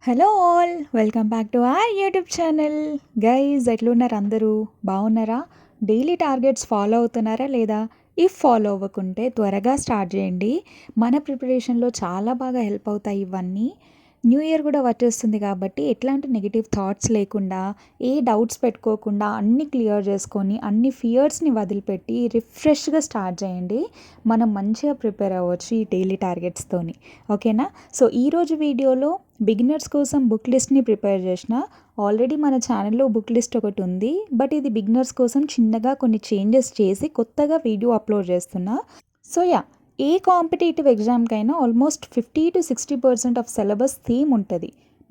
Hello all welcome back to our YouTube channel. Guys ఎట్లున్నారు అందరూ? బాగున్నారా? డైలీ టార్గెట్స్ ఫాలో అవుతున్నారా లేదా? ఇఫ్ ఫాలో అవ్వకుంటే త్వరగా స్టార్ట్ చేయండి. మన ప్రిపరేషన్లో చాలా బాగా హెల్ప్ అవుతాయి ఇవన్నీ. న్యూ ఇయర్ కూడా వచ్చేస్తుంది కాబట్టి ఎట్లాంటి నెగిటివ్ థాట్స్ లేకుండా, ఏ డౌట్స్ పెట్టుకోకుండా అన్నీ క్లియర్ చేసుకొని, అన్ని ఫియర్స్ని వదిలిపెట్టి రిఫ్రెష్గా స్టార్ట్ చేయండి. మనం మంచిగా ప్రిపేర్ అవ్వచ్చు ఈ డైలీ టార్గెట్స్తోని. ఓకేనా? సో ఈరోజు వీడియోలో బిగినర్స్ కోసం బుక్ లిస్ట్ని ప్రిపేర్ చేసిన. ఆల్రెడీ మన ఛానల్లో బుక్ లిస్ట్ ఒకటి ఉంది, బట్ ఇది బిగినర్స్ కోసం చిన్నగా కొన్ని చేంజెస్ చేసి కొత్తగా వీడియో అప్లోడ్ చేస్తున్నా. సో ఏ కాంపిటేటివ్ ఎగ్జామ్కైనా ఆల్మోస్ట్ 50-60% ఆఫ్ సిలబస్ థీమ్ ఉంటుంది.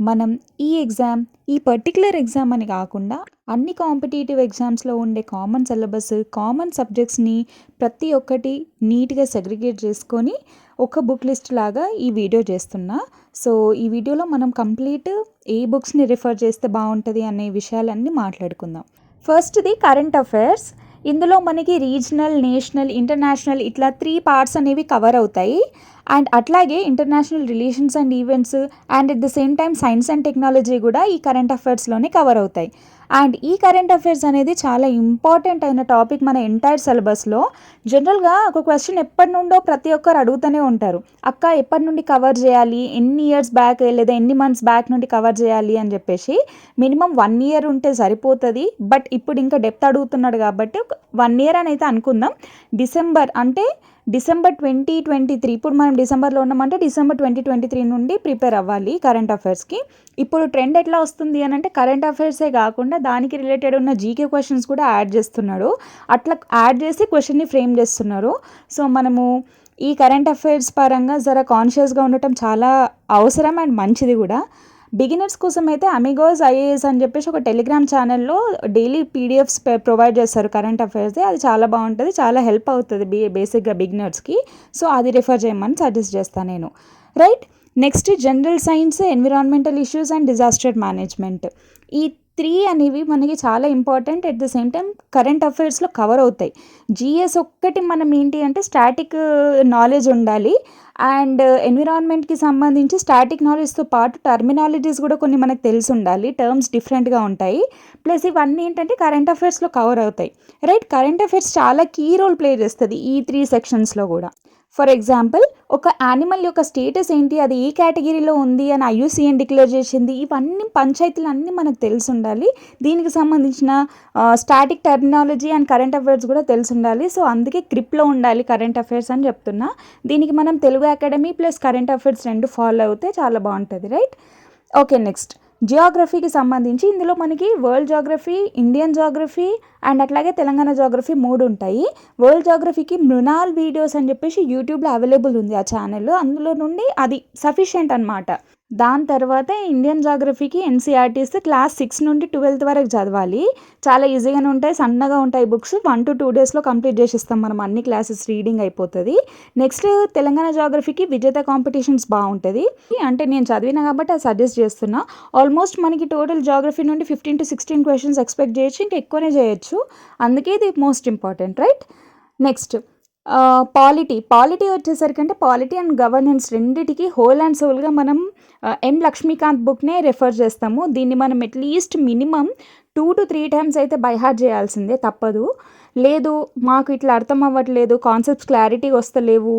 మనం ఈ ఎగ్జామ్, ఈ పర్టికులర్ ఎగ్జామ్ అని కాకుండా అన్ని కాంపిటేటివ్ ఎగ్జామ్స్లో ఉండే కామన్ సిలబస్, కామన్ సబ్జెక్ట్స్ని ప్రతి ఒక్కటి నీట్గా సెగ్రిగేట్ చేసుకొని ఒక బుక్ లిస్ట్ లాగా ఈ వీడియో చేస్తున్నా. సో ఈ వీడియోలో మనం కంప్లీట్ ఏ బుక్స్ని రిఫర్ చేస్తే బాగుంటుంది అనే విషయాలన్నీ మాట్లాడుకుందాం. ఫస్ట్ది కరెంట్ అఫైర్స్. ఇందులో మనకి రీజనల్, నేషనల్, ఇంటర్నేషనల్ ఇట్లా 3 పార్ట్స్ అనేవి కవర్ అవుతాయి. అండ్ అట్లాగే international relations and events and at the same time science and technology కూడా ఈ కరెంట్ అఫైర్స్లోనే కవర్ అవుతాయి. అండ్ ఈ కరెంట్ అఫైర్స్ అనేది చాలా ఇంపార్టెంట్ అయిన టాపిక్ మన ఎంటైర్ సిలబస్లో. జనరల్గా ఒక క్వశ్చన్ ఎప్పటి నుండో ప్రతి ఒక్కరు అడుగుతూనే ఉంటారు, అక్క ఎప్పటి నుండి కవర్ చేయాలి, ఎన్ని ఇయర్స్ బ్యాక్ లేదా ఎన్ని మంత్స్ బ్యాక్ నుండి కవర్ చేయాలి అని చెప్పేసి. మినిమం 1 ఇయర్ ఉంటే సరిపోతుంది, బట్ ఇప్పుడు ఇంకా డెప్త్ అడుగుతున్నాడు కాబట్టి 1 ఇయర్ అని అయితే అనుకుందాం. డిసెంబర్ 2023, ఇప్పుడు మనం డిసెంబర్లో ఉన్నామంటే డిసెంబర్ 2023 నుండి ప్రిపేర్ అవ్వాలి కరెంట్ అఫైర్స్కి. ఇప్పుడు ట్రెండ్ ఎట్లా వస్తుంది అని అంటే కరెంట్ అఫైర్సే కాకుండా దానికి రిలేటెడ్ ఉన్న జీకే క్వశ్చన్స్ కూడా యాడ్ చేస్తున్నాడు. అట్లా యాడ్ చేసి క్వశ్చన్ని ఫ్రేమ్ చేస్తున్నారు. సో మనము ఈ కరెంట్ అఫైర్స్ పరంగా జర కాన్షియస్గా ఉండటం చాలా అవసరం అండ్ మంచిది కూడా. బిగినర్స్ కోసం అయితే అమిగోస్ ఐఏఎస్ అని చెప్పేసి ఒక టెలిగ్రామ్ ఛానల్లో డైలీ పీడిఎఫ్స్ ప్రొవైడ్ చేస్తారు కరెంట్ అఫైర్స్ది. అది చాలా బాగుంటుంది, చాలా హెల్ప్ అవుతుంది బేసిక్గా బిగినర్స్కి. సో అది రిఫర్ చేయమని సజెస్ట్ చేస్తాను నేను. Right. Next general science, environmental issues and disaster management. ఈ 3 అనేవి మనకి చాలా important. At the same time current అఫైర్స్లో కవర్ అవుతాయి. జిఎస్ ఒక్కటి మనం ఏంటి అంటే స్టాటిక్ నాలెడ్జ్ ఉండాలి. అండ్ ఎన్విరాన్మెంట్కి సంబంధించి స్టాటిక్ నాలెడ్జ్తో పాటు టర్మినాలజీస్ కూడా కొన్ని మనకు తెలిసి ఉండాలి. టర్మ్స్ డిఫరెంట్గా ఉంటాయి. ప్లస్ ఇవన్నీ ఏంటంటే కరెంట్ అఫైర్స్లో కవర్ అవుతాయి. రైట్. కరెంట్ అఫైర్స్ చాలా కీ రోల్ ప్లే చేస్తుంది ఈ 3 సెక్షన్స్లో కూడా. ఫర్ ఎగ్జాంపుల్, ఒక యానిమల్ యొక్క స్టేటస్ ఏంటి, అది ఏ కేటగిరీలో ఉంది అని ఐయుసిఎన్ డిక్లేర్ చేసింది. ఇవన్నీ పంచాయతీలు అన్నీ మనకు తెలిసి ఉండాలి. దీనికి సంబంధించిన static terminology and current affairs కూడా తెలిసి ఉండాలి. సో అందుకే గ్రిప్లో ఉండాలి కరెంట్ అఫైర్స్ అని చెప్తున్నా. దీనికి మనం Telugu academy plus current affairs 2 follow అవుతే చాలా బాగుంటుంది. రైట్. ఓకే. నెక్స్ట్ జియోగ్రఫీకి సంబంధించి ఇందులో మనకి world geography, Indian geography and అట్లాగే తెలంగాణ జాగ్రఫీ 3 ఉంటాయి. వరల్డ్ జాగ్రఫీకి మృణాల్ వీడియోస్ అని చెప్పేసి యూట్యూబ్లో అవైలబుల్ ఉంది ఆ ఛానల్. అందులో నుండి అది సఫిషియెంట్ అనమాట. దాని తర్వాత ఇండియన్ జాగ్రఫీకి ఎన్సీఆర్టీస్ క్లాస్ 6 నుండి 12th వరకు చదవాలి. చాలా ఈజీగానే ఉంటాయి, సన్నగా ఉంటాయి బుక్స్. 1 to 2 daysలో కంప్లీట్ చేసిస్తాం మనం, అన్ని క్లాసెస్ రీడింగ్ అయిపోతుంది. నెక్స్ట్ తెలంగాణ జాగ్రఫీకి విజేత కాంపిటీషన్స్ బాగుంటుంది. అంటే నేను చదివినా కాబట్టి అది సజెస్ట్ చేస్తున్నా. ఆల్మోస్ట్ మనకి టోటల్ జాగ్రఫీ నుండి 15 to 16 క్వశ్చన్స్ ఎక్స్పెక్ట్ చేయొచ్చు, ఇంకా ఎక్కువనే చేయొచ్చు. అందుకే ఇది most important. Right. Next polity వచ్చేసరికి అంటే పాలిటీ అండ్ గవర్నెన్స్ రెండిటికి హోల్ అండ్ సోల్గా మనం ఎం లక్ష్మీకాంత్ బుక్నే రెఫర్ చేస్తాము. దీన్ని మనం అట్లీస్ట్ మినిమం 2 to 3 times అయితే బైహార్ట్ చేయాల్సిందే, తప్పదు. లేదు మాకు ఇట్లా అర్థం అవ్వట్లేదు, కాన్సెప్ట్స్ క్లారిటీ వస్తలేవు,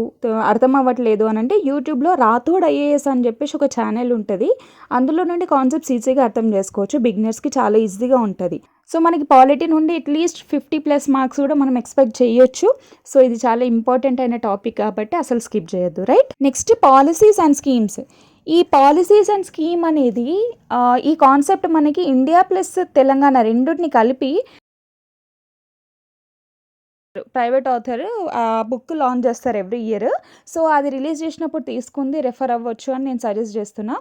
అర్థం అవ్వట్లేదు అని అంటే యూట్యూబ్లో రాథోడ్ ఐఏఎస్ అని చెప్పేసి ఒక ఛానల్ ఉంటుంది. అందులో నుండి కాన్సెప్ట్స్ ఈజీగా అర్థం చేసుకోవచ్చు. బిగినర్స్కి చాలా ఈజీగా ఉంటుంది. సో మనకి పాలిటీ నుండి అట్లీస్ట్ 50+ మార్క్స్ కూడా మనం ఎక్స్పెక్ట్ చేయొచ్చు. సో ఇది చాలా ఇంపార్టెంట్ అయిన టాపిక్ కాబట్టి అసలు స్కిప్ చేయొద్దు. Right. Next policies and schemes. ఈ పాలసీస్ అండ్ స్కీమ్ అనేది ఈ కాన్సెప్ట్ మనకి ఇండియా ప్లస్ తెలంగాణ రెండింటిని కలిపి ప్రైవేట్ ఆథర్ ఆ బుక్ లాంచ్ చేస్తారు ఎవ్రీ ఇయర్. సో అది రిలీజ్ చేసినప్పుడు తీసుకుంది రెఫర్ అవ్వచ్చు అని నేను సజెస్ట్ చేస్తున్నా.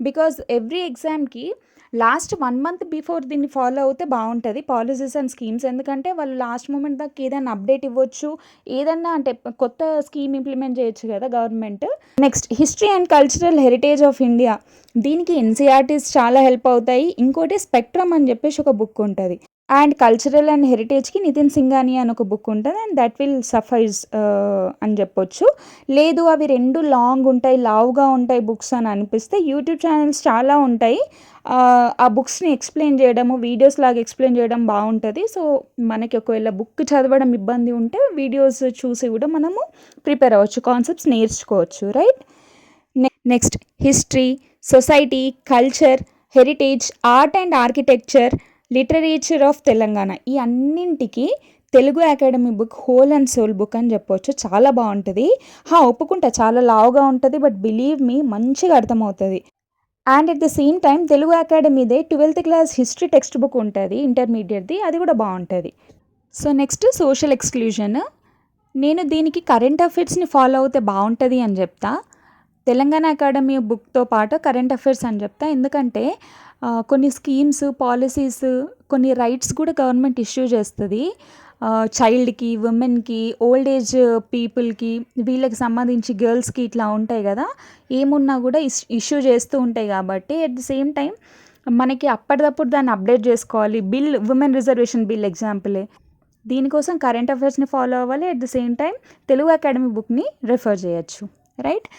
బికాజ్ ఎవ్రీ ఎగ్జామ్కి లాస్ట్ 1 month బిఫోర్ దీన్ని ఫాలో అవుతే బాగుంటుంది పాలసీస్ అండ్ స్కీమ్స్. ఎందుకంటే వాళ్ళు లాస్ట్ మూమెంట్ దాకా ఏదైనా అప్డేట్ ఇవ్వచ్చు, ఏదన్నా అంటే కొత్త స్కీమ్ ఇంప్లిమెంట్ చేయొచ్చు కదా government. Next history and cultural heritage of India. దీనికి ఎన్సీఆర్టీస్ చాలా హెల్ప్ అవుతాయి. ఇంకోటి స్పెక్ట్రమ్ అని చెప్పేసి ఒక బుక్ ఉంటుంది. And cultural and హెరిటేజ్కి Nitin Singhani అని ఒక బుక్ ఉంటుంది, అండ్ దట్ విల్ సఫైజ్ అని చెప్పొచ్చు. లేదు అవి రెండు లాంగ్ ఉంటాయి, లావుగా ఉంటాయి బుక్స్ అని అనిపిస్తే యూట్యూబ్ ఛానల్స్ చాలా ఉంటాయి. ఆ బుక్స్ని ఎక్స్ప్లెయిన్ చేయడము, వీడియోస్ లాగా ఎక్స్ప్లెయిన్ చేయడం బాగుంటుంది. సో మనకి ఒకవేళ బుక్ చదవడం ఇబ్బంది ఉంటే వీడియోస్ చూసి కూడా మనము ప్రిపేర్ అవ్వచ్చు, కాన్సెప్ట్స్ నేర్చుకోవచ్చు, right. Next history, society, culture, heritage, art and architecture, literature of Telangana, ఈ అన్నింటికి Telugu academy book whole and soul book అని చెప్పవచ్చు. చాలా బాగుంటుంది. ఒప్పుకుంటా చాలా లావుగా ఉంటుంది, బట్ బిలీవ్ మీ మంచిగా అర్థమవుతుంది. And at the same time Telugu అకాడమీదే 12th class history textbook ఉంటుంది ఇంటర్మీడియట్ది, అది కూడా బాగుంటుంది. So next social exclusion. నేను దీనికి కరెంట్ అఫైర్స్ని ఫాలో అవుతే బాగుంటుంది అని చెప్తా. తెలంగాణ అకాడమీ బుక్తో పాటు కరెంట్ అఫైర్స్ అని చెప్తా. ఎందుకంటే కొన్ని స్కీమ్స్, పాలసీస్, కొన్ని రైట్స్ కూడా గవర్నమెంట్ ఇష్యూ చేస్తుంది. చైల్డ్కి, ఉమెన్కి, ఓల్డ్ ఏజ్ పీపుల్కి, వీళ్ళకి సంబంధించి గర్ల్స్కి ఇట్లా ఉంటాయి కదా, ఏమున్నా కూడా ఇష్యూ చేస్తూ ఉంటాయి. కాబట్టి అట్ ది సేమ్ టైం మనకి అప్పటిదప్పుడు దాన్ని అప్డేట్ చేసుకోవాలి. ఉమెన్ రిజర్వేషన్ బిల్ ఎగ్జాంపులే. దీనికోసం కరెంట్ అఫైర్స్ని ఫాలో అవ్వాలి. At the same time Telugu Akademi బుక్ని రెఫర్ చేయొచ్చు, రైట్.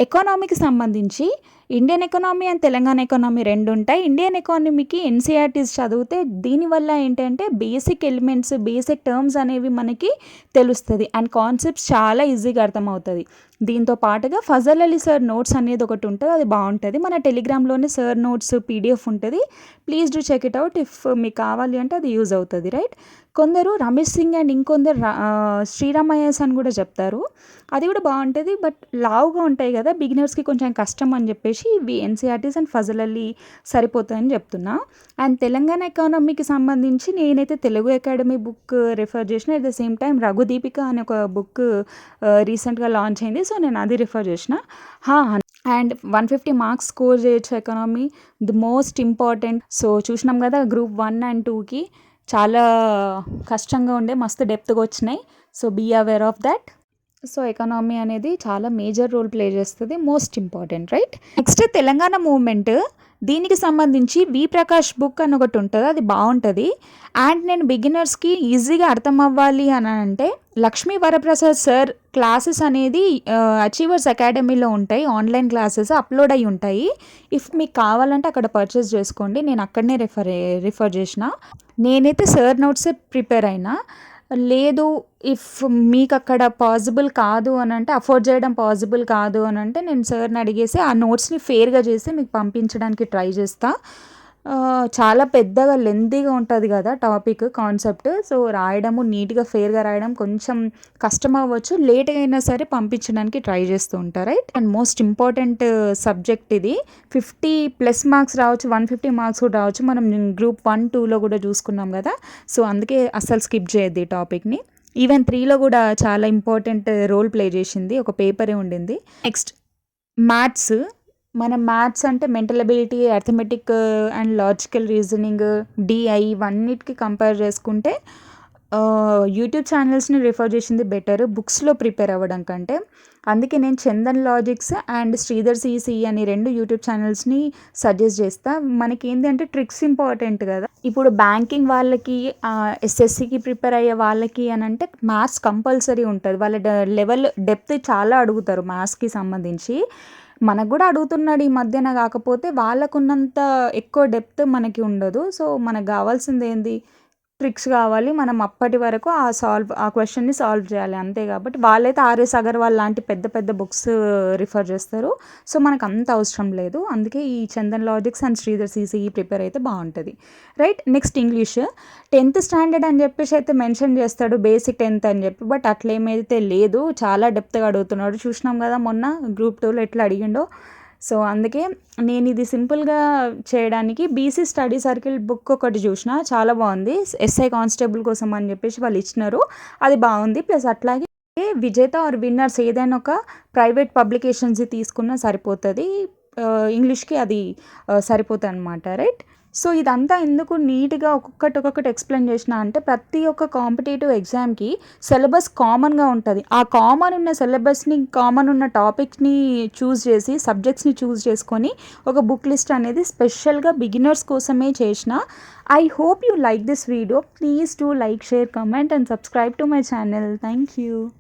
ఎకానమీకి సంబంధించి Indian economy and Telangana economy రెండు ఉంటాయి. ఇండియన్ ఎకానమీకి ఎన్సీఆర్టీస్ చదివితే దీనివల్ల ఏంటంటే బేసిక్ ఎలిమెంట్స్, బేసిక్ టర్మ్స్ అనేవి మనకి తెలుస్తుంది అండ్ కాన్సెప్ట్స్ చాలా ఈజీగా అర్థమవుతుంది. దీంతో పాటుగా ఫజల్ అలీ సార్ నోట్స్ అనేది ఒకటి ఉంటుంది, అది బాగుంటుంది. మన టెలిగ్రామ్లోనే సార్ నోట్స్ పీడిఎఫ్ ఉంటుంది, please do check it out. If మీకు కావాలి అంటే అది యూజ్ అవుతుంది, రైట్. కొందరు రమేష్ సింగ్ అండ్ ఇంకొందరు శ్రీరామ్ ఐఎస్ అని కూడా చెప్తారు, అది కూడా బాగుంటుంది. బట్ లావుగా ఉంటాయి కదా, బిగినర్స్కి కొంచెం కష్టం అని చెప్పేసి ఇవి ఎన్సీఆర్టీస్ అండ్ ఫజల్ అలీ సరిపోతాయని చెప్తున్నా. అండ్ తెలంగాణ ఎకానమీకి సంబంధించి నేనైతే తెలుగు అకాడమీ బుక్ రిఫర్ చేసిన. అట్ ద సేమ్ టైం రఘుదీపిక అనే ఒక బుక్ రీసెంట్గా లాంచ్ అయింది, సో నేను అది రిఫర్ చేసిన. అండ్ 150 మార్క్స్ స్కోర్ చేయొచ్చు economy, the most important. So చూసినాం కదా గ్రూప్ 1 and 2కి చాలా కష్టంగా ఉండే, మస్తు డెప్త్గా వచ్చినాయి. So be aware of that. So economy అనేది చాలా మేజర్ రోల్ ప్లే చేస్తుంది, most important, right. Next Telangana movement, దీనికి సంబంధించి వి ప్రకాష్ బుక్ అని ఒకటి ఉంటుంది, అది బాగుంటుంది. అండ్ నేను బిగినర్స్కి ఈజీగా అర్థం అవ్వాలి అని అంటే లక్ష్మీ వరప్రసాద్ సార్ క్లాసెస్ అనేది అచీవర్స్ అకాడమీలో ఉంటాయి, ఆన్లైన్ క్లాసెస్ అప్లోడ్ అయ్యి ఉంటాయి. ఇఫ్ మీకు కావాలంటే అక్కడ పర్చేస్ చేసుకోండి, నేను అక్కడనే రిఫర్ చేసిన. నేనైతే సార్ నోట్సే ప్రిపేర్ అయినా. లేదు ఇఫ్ మీకు అక్కడ పాసిబుల్ కాదు అని అంటే, అఫోర్డ్ చేయడం పాసిబుల్ కాదు అని అంటే, నేను సార్ని అడిగేసి ఆ నోట్స్ని ఫేర్గా చేసి మీకు పంపించడానికి ట్రై చేస్తా. చాలా పెద్దగా లెంతీగా ఉంటుంది కదా టాపిక్, కాన్సెప్ట్. సో రాయడము నీట్గా ఫేర్గా రాయడం కొంచెం కష్టం అవ్వచ్చు, లేట్గా అయినా సరే పంపించడానికి ట్రై చేస్తూ ఉంటారు, right. And most important subject ఇది. 50+ మార్క్స్ రావచ్చు, 150 మార్క్స్ కూడా రావచ్చు. మనం గ్రూప్ 1, 2లో కూడా చూసుకున్నాం కదా, సో అందుకే అస్సలు స్కిప్ చేయొద్దు ఈ టాపిక్ని. ఈవెన్ 3లో కూడా చాలా ఇంపార్టెంట్ రోల్ ప్లే చేసింది, ఒక పేపరే ఉండింది. Next maths. మనం మ్యాథ్స్ అంటే mental ability, arithmetic and logical reasoning, DI, ఇవన్నిటికి కంపేర్ చేసుకుంటే యూట్యూబ్ ఛానల్స్ని రిఫర్ చేసింది బెటర్ బుక్స్లో ప్రిపేర్ అవ్వడం కంటే. అందుకే నేను Chandan logics and Sridhar CC అని 2 యూట్యూబ్ ఛానల్స్ని సజెస్ట్ చేస్తా. మనకి ఏంటంటే ట్రిక్స్ ఇంపార్టెంట్ కదా. ఇప్పుడు బ్యాంకింగ్ వాళ్ళకి, ఎస్ఎస్సికి ప్రిపేర్ అయ్యే వాళ్ళకి అని అంటే మ్యాథ్స్ కంపల్సరీ ఉంటుంది. వాళ్ళ లెవెల్ డెప్త్ చాలా అడుగుతారు మ్యాథ్స్కి సంబంధించి. మనకు కూడా అడుగుతున్నాడు ఈ మధ్యన, కాకపోతే వాళ్ళకున్నంత ఎక్కువ డెప్త్ మనకి ఉండదు. సో మనకు కావాల్సింది ఏంది, ట్రిక్స్ కావాలి. మనం అప్పటి వరకు ఆ క్వశ్చన్ని సాల్వ్ చేయాలి అంతే. కాబట్టి వాళ్ళైతే ఆర్ఎస్ అగర్వాల్ లాంటి పెద్ద పెద్ద బుక్స్ రిఫర్ చేస్తారు, సో మనకు అంత అవసరం లేదు. అందుకే ఈ Chandan logics and Sridhar CC prepare అయితే బాగుంటుంది, right. Next English. 10th standard అని చెప్పేసి అయితే మెన్షన్ చేస్తాడు, బేసిక్ 10th అని చెప్పి. బట్ అట్లేమైతే లేదు, చాలా డెప్త్గా అడుగుతున్నాడు. చూసినాం కదా మొన్న గ్రూప్ 2లో ఎట్లా అడిగిండో. సో అందుకే నేను ఇది సింపుల్గా చేయడానికి బీసీ స్టడీ సర్కిల్ బుక్ ఒకటి చూసిన, చాలా బాగుంది. ఎస్ఐ కానిస్టేబుల్ కోసం అని చెప్పేసి వాళ్ళు ఇచ్చినారు, అది బాగుంది. ప్లస్ అట్లాగే విజేత ఆర్ విన్నర్స్ ఏదైనా ఒక ప్రైవేట్ పబ్లికేషన్స్ తీసుకున్నా సరిపోతుంది, ఇంగ్లీష్కి అది సరిపోతుంది అనమాట, రైట్. సో ఇదంతా ఎందుకు నీట్‌గా ఒక్కొక్కటి ఎక్స్‌ప్లెయిన్ చేసినా అంటే ప్రతి ఒక్క కాంపిటీటివ్ ఎగ్జామ్‌కి సిలబస్ కామన్‌గా ఉంటది. ఆ కామన్ ఉన్న సిలబస్‌ని, కామన్ ఉన్న టాపిక్స్‌ని సబ్జెక్ట్స్‌ని చూజ్ చేసుకొని ఒక బుక్ లిస్ట్ అనేది స్పెషల్‌గా బిగినర్స్ కోసమే చేసిన. I hope you like this video. Please do like, share, comment and subscribe to my channel. Thank you.